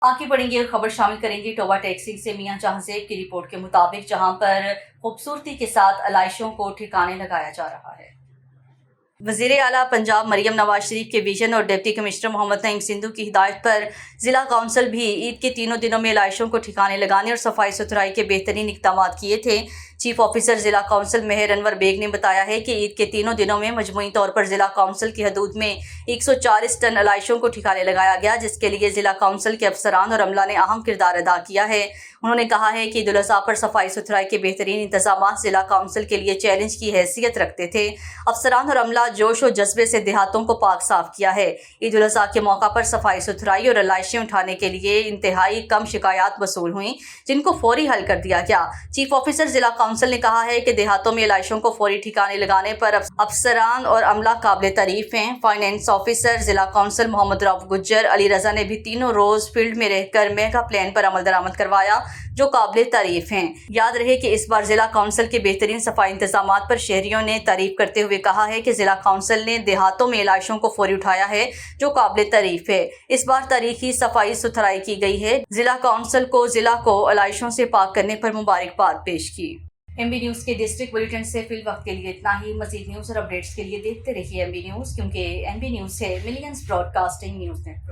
आगे बढ़ेंगे, खबर शामिल करेंगे टोबा टैक्सी से मियां जहांजेब की रिपोर्ट के मुताबिक, जहां पर खूबसूरती के साथ अलाइशों को ठिकाने लगाया जा रहा है। वज़ीर आला पंजाब मरियम नवाज शरीफ के विजन और डिप्टी कमिश्नर मोहम्मद नईम सिंधु की हिदायत पर ज़िला काउंसिल भी ईद के तीनों दिनों में अलाइशों को ठिकाने लगाने और सफाई सुथराई के बेहतरीन इक़दाम किए थे। चीफ ऑफिसर ज़िला काउंसिल मेहर अनवर बेग ने बताया है कि ईद के तीनों दिनों में मजमूई तौर पर ज़िला काउंसिल की हदूद में 140 टन अलाइशों को ठिकाने लगाया गया, जिसके लिए ज़िला काउंसिल के अफसरान और अमला ने अहम किरदार अदा किया है। उन्होंने कहा है कि ईद उल अज़हा पर सफाई सुथराई के बेहतरीन इंतजाम ज़िला काउंसिल के लिए चैलेंज की हैसियत रखते थे। अफसरान और अमला जोश और जज्बे से देहातों को पाक साफ किया है। ईद उल अज़हा के मौका पर सफाई सुथराई और अलाइशें उठाने के लिए इंतहाई कम शिकायत वसूल हुई, जिनको फौरी हल कर दिया गया। चीफ ऑफिसर ज़िला काउंसिल ने कहा है कि देहातों में अलाइशों को फौरी ठिकाने लगाने पर अफसरान और अमला काबिल तारीफ हैं। फाइनेंस ऑफिसर ज़िला काउंसिल मोहम्मद रऊफ गुज्जर अली रजा ने भी तीनों रोज़ फील्ड में रहकर मेगा प्लान पर अमल दरामद करवाया, जो काबिल तारीफ हैं। याद रहे कि इस बार ज़िला काउंसिल के बेहतरीन सफाई इंतजाम पर शहरियों ने तारीफ करते हुए कहा है कि ज़िला काउंसिल ने देहातों में अलाइशों को फौरी उठाया है, जो काबिल तारीफ है। इस बार तारीखी सफाई सुथराई की गई है। ज़िला काउंसिल को ज़िला को अलाइशों से पाक करने पर मुबारकबाद पेश की। MB न्यूज़ के डिस्ट्रिक्ट बुलेटिन से फिल वक्त के लिए इतना ही। मज़ीद न्यूज़ और अपडेट्स के लिए देखते रहिए MB न्यूज़, क्योंकि MB न्यूज़ है मिलियंस ब्रॉडकास्टिंग न्यूज़ नेटवर्क।